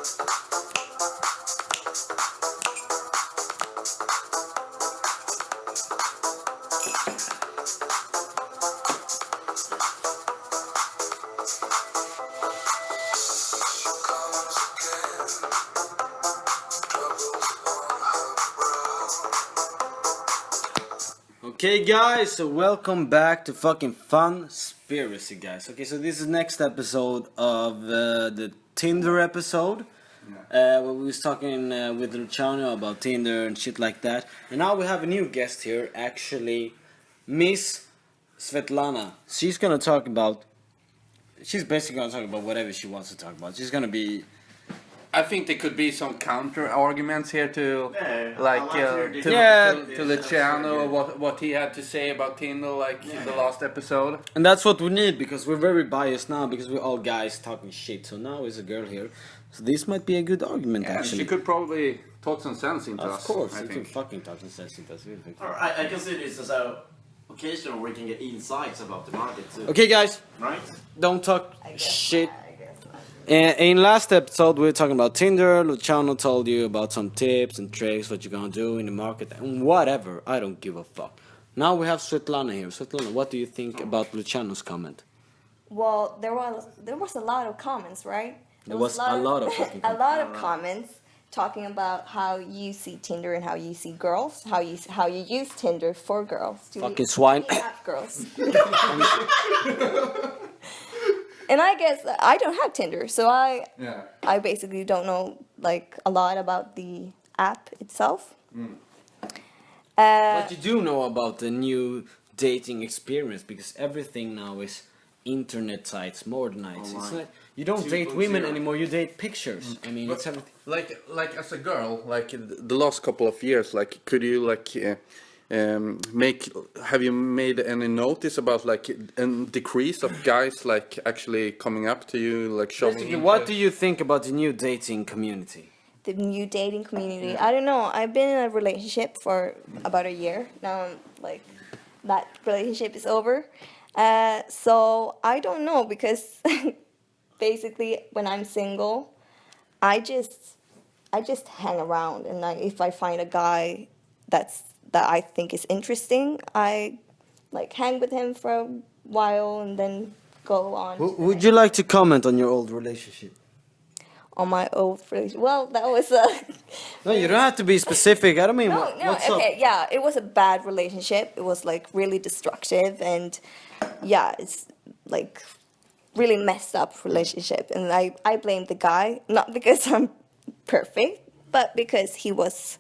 Okay guys, so welcome back to fucking Funspiracy guys. Okay, so this is next episode of the Tinder episode. Where we was talking with Luciano about Tinder and shit like that. And now we have a new guest here, actually, Miss Svetlana. She's basically gonna talk about whatever she wants to talk about. She's gonna be... I think there could be some counter arguments here to Luciano, what he had to say about Tinder, the last episode. And that's what we need, because we're very biased now, because we're all guys talking shit. So now there's a girl here, so this might be a good argument, actually. She could probably talk some sense into us. Of course, you can fucking talk some sense into us. I can see this as a occasion where we can get insights about the market too. Okay, guys, Right? don't talk shit. In last episode, we were talking about Tinder. Luciano told you about some tips and tricks, what you're gonna do in the market, and whatever. I don't give a fuck. Now we have Svetlana here. Svetlana, what do you think about Luciano's comment? Well, there was a lot of comments, right? There was a lot of fucking a lot of comments talking about how you see Tinder and how you see girls, how you use Tinder for girls. Fucking swine. Have girls. And I guess I don't have Tinder, so I basically don't know a lot about the app itself. But you do know about the new dating experience, because everything now is internet sites, modernized. It's like you don't date women anymore, you date pictures. I mean, it's everything. Like as a girl, the last couple of years, could you have you made any notice about a decrease of guys actually coming up to you, showing Basically, what do you think about the new dating community? The new dating community. I don't know. I've been in a relationship for about a year now. That relationship is over. So I don't know, because basically when I'm single, I just hang around, and if I find a guy that I think is interesting, I hang with him for a while and then go on. Would you like to comment on your old relationship? On my old relationship? Well, that was No, you don't have to be specific. I don't mean what's okay, up? Yeah, it was a bad relationship. It was really destructive, and yeah, it's really messed up relationship. And I blame the guy, not because I'm perfect, but because he was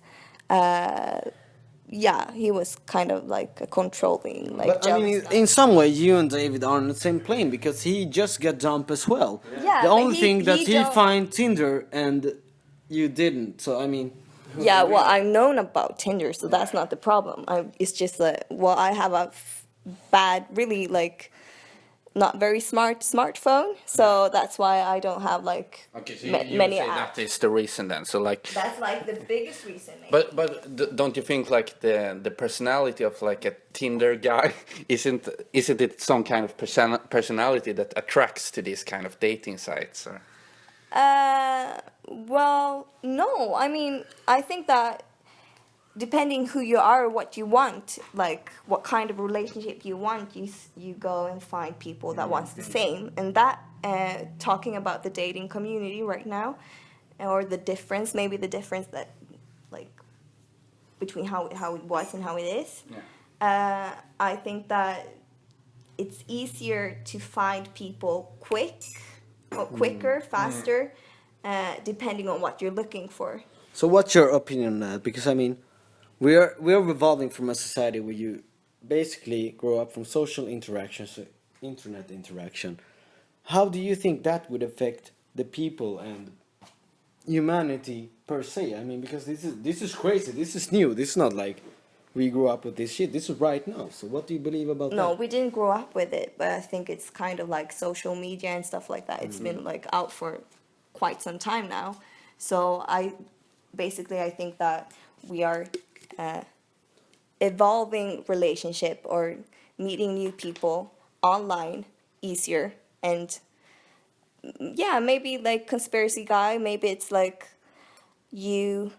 he was kind of a controlling, But I mean, in some way, you and David are on the same plane, because he just got dumped as well. Yeah, the only thing that he find Tinder and you didn't. So I mean. Yeah, well, I've known about Tinder, so that's not the problem. It's just that I have a bad, really not very smartphone, so that's why I don't have okay, so you many would say apps. that is the reason then. So That's the biggest reason. Maybe. But don't you think the personality of a Tinder guy isn't it some kind of personality that attracts to these kind of dating sites? Or? Well, no. I mean, I think that depending who you are, what you want, what kind of relationship you want, you go and find people that wants the same. And that, talking about the dating community right now, or the difference that between how it was and how it is, I think that it's easier to find people quicker, faster, depending on what you're looking for. So what's your opinion on that? Because I mean, we're evolving from a society where you basically grow up from social interactions to internet interaction. How do you think that would affect the people and humanity per se? I mean, because this is crazy. This is new. This is not like we grew up with this shit. This is right now. So what do you believe about that? No, we didn't grow up with it, but I think it's kind of like social media and stuff like that. It's been out for quite some time now. So I think that we are evolving relationship or meeting new people online easier, and yeah, maybe like conspiracy guy. Maybe it's like you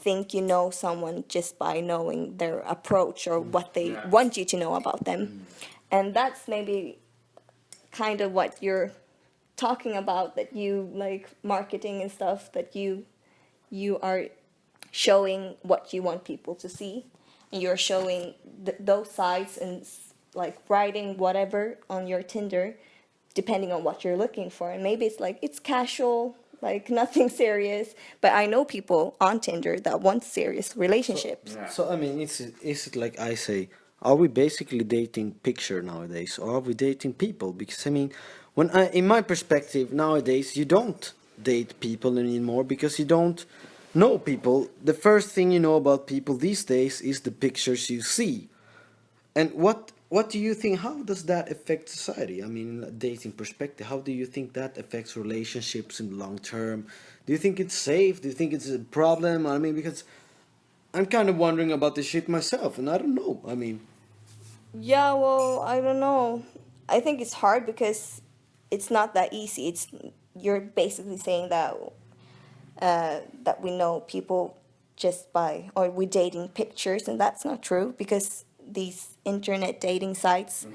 think you know someone just by knowing their approach or what they Yeah. want you to know about them. And that's maybe kind of what you're talking about, that you like marketing and stuff, that you are showing what you want people to see, and you're showing those sides and like writing whatever on your Tinder depending on what you're looking for. And maybe it's like it's casual, like nothing serious, but I know people on Tinder that want serious relationships. Yeah. So I mean, is it like I say? Are we basically dating picture nowadays, or are we dating people? Because I mean, in my perspective nowadays, you don't date people anymore because you don't know people. The first thing you know about people these days is the pictures you see. And what do you think? How does that affect society? I mean, in a dating perspective, how do you think that affects relationships in the long term? Do you think it's safe? Do you think it's a problem? I mean, because I'm kind of wondering about this shit myself, and I don't know. I mean, Yeah, well, I don't know. I think it's hard because it's not that easy. It's you're basically saying that that we know people just by, or we dating pictures, and that's not true because these internet dating sites,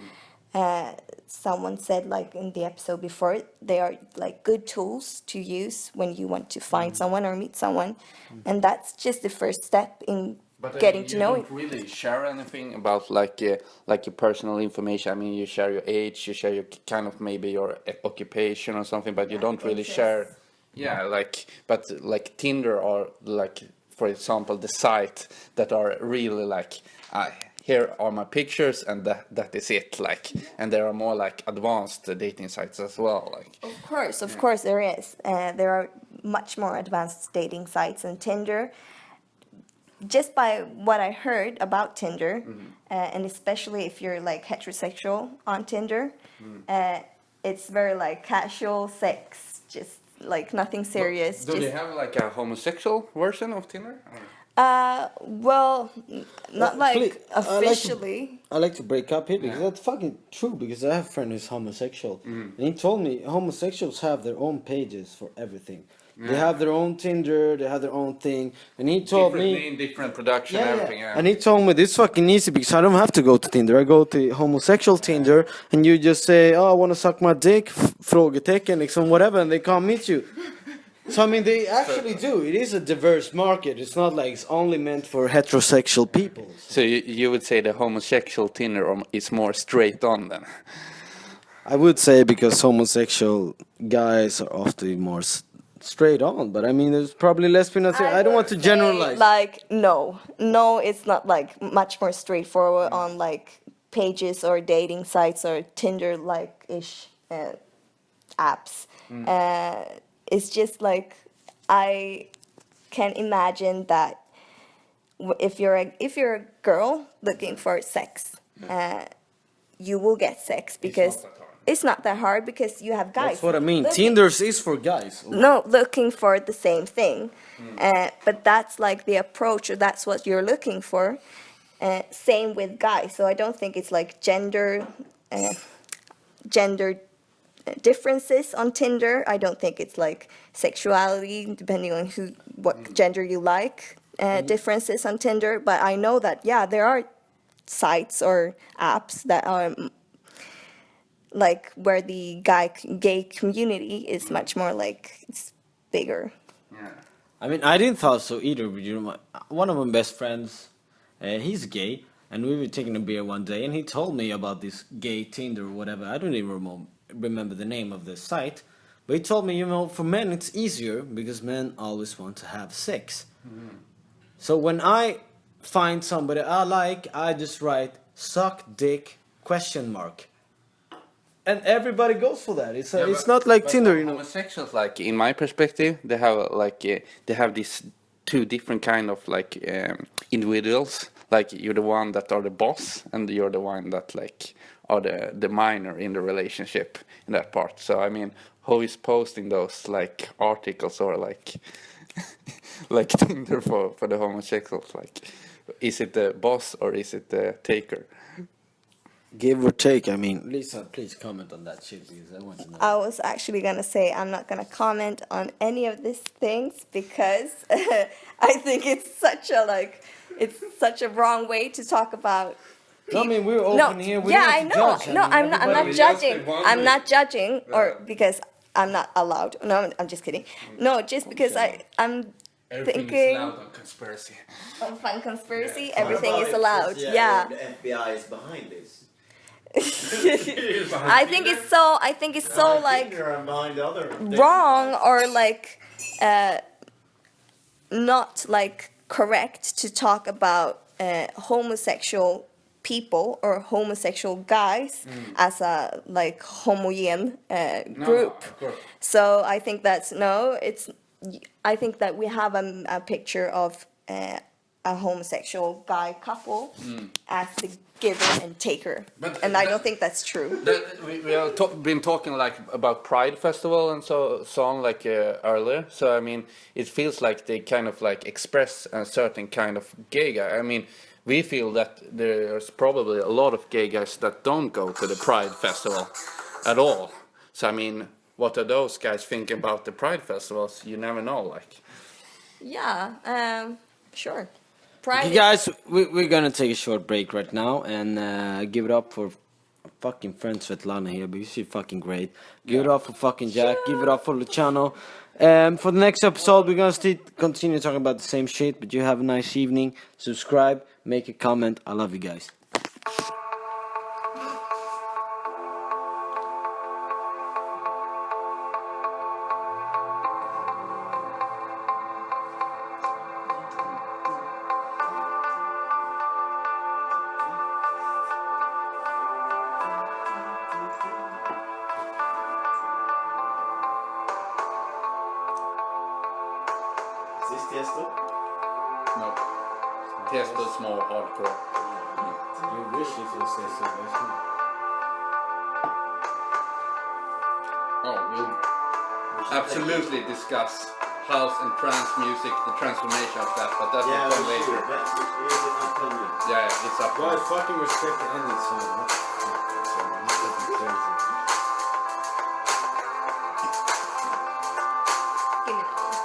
someone said like in the episode before, they are like good tools to use when you want to find someone or meet someone, and that's just the first step in But getting to you know don't it. really share anything about like your personal information. I mean, you share your age, you share your kind of maybe your occupation or something, but you don't really share. interests. Yeah, but like Tinder or like for example the site that are really like, here are my pictures and that is it. Like, and there are more like advanced dating sites as well. Like, Of course, there is. There are much more advanced dating sites than Tinder. Just by what I heard about Tinder, and especially if you're like heterosexual on Tinder, it's very like casual sex, just like nothing serious. do they have like a homosexual version of Tinder? Well, not like please, officially. I like to break up here because Yeah. that's fucking true. Because I have a friend who's homosexual, and he told me homosexuals have their own pages for everything. They have their own Tinder, they have their own thing, and he told Different me. name, different production, everything. Yeah. And he told me this fucking easy because I don't have to go to Tinder. I go to homosexual Tinder and you just say, oh, I want to suck my dick, frågetecken, liksom whatever, and they can't meet you. So I mean, they actually do. It is a diverse market. It's not like it's only meant for heterosexual people. So you would say the homosexual Tinder is more straight on then? I would say because homosexual guys are often more straight on, but I mean, there's probably lesbian. I don't want to would say, generalize. Like no, it's not like much more straightforward on like pages or dating sites or Tinder like ish apps. It's just like I can imagine that if you're a girl looking for sex, you will get sex because it's not that hard because you have guys. That's what I mean. looking- Tinder's is for guys. No, looking for the same thing, but that's like the approach, or that's what you're looking for. Same with guys. So I don't think it's like gender differences on Tinder. I don't think it's like sexuality, depending on what gender you like, differences on Tinder. But I know that, yeah, there are sites or apps that are like where the gay community is much more like it's bigger. Yeah. I mean, I didn't thought so either. But you know, one of my best friends, he's gay, and we were taking a beer one day, and he told me about this gay Tinder or whatever. I don't even remember the name of the site, but he told me, you know, for men it's easier because men always want to have sex. So when I find somebody I like, I just write "suck dick?" ? And everybody goes for that. It's not like Tinder, you know. Homosexuals, like in my perspective, they have like they have these two different kind of like individuals. Like you're the one that are the boss, and you're the one that like are the minor in the relationship in that part. So I mean, who is posting those like articles or like like Tinder for the homosexuals? Like, is it the boss or is it the taker? Give or take. I mean, Lisa, please comment on that shit because I want to know. I was actually gonna say I'm not gonna comment on any of these things because I think it's such a wrong way to talk about. No, I mean, we're No, open here. We yeah, don't I have to know. judge. No, mean, I'm not. I'm everybody- not We just judging. been wondering. I'm not judging, or Yeah. because I'm not allowed. No, I'm just kidding. No, just because I'm Everything is thinking allowed on conspiracy. of fun conspiracy. Yeah. Everything What is about if allowed. the CIA Yeah. or the FBI is behind this. I think it's so. I think it's so like Tinder and behind the other wrong or like not like correct to talk about homosexual people or homosexual guys as a like homogen No, group. of course. So I think that's no. It's. I think that we have a picture of a homosexual guy couple as the giver and taker, But and I that- don't think that's true. We have been talking like about Pride Festival and so on like earlier. So I mean, it feels like they kind of like express a certain kind of gay guy. I mean, we feel that there's probably a lot of gay guys that don't go to the Pride Festival at all. So I mean, what are those guys thinking about the Pride festivals? You never know. Like, Yeah. Sure. Pride. Okay, guys, we're gonna take a short break right now and give it up for our fucking friend Svetlana here because she's fucking great. Give it up for fucking Jack. Give it up for Luciano. For the next episode, we're gonna continue talking about the same shit. But you have a nice evening. Subscribe, make a comment. I love you guys. Is this Tiesto? no, Tiesto's more hardcore. You wish it was say so. Oh, we'll absolutely discuss house and trance music, the transformation of that, but that's Yeah, will come we should. later. That's upcoming. Yeah, it's up. Guys, fucking respect the ending song. What the fuck? That's fucking crazy. Give me that one.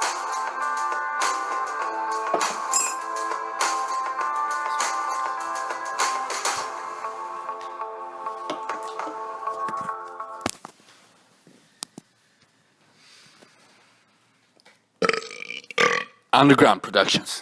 Underground Productions.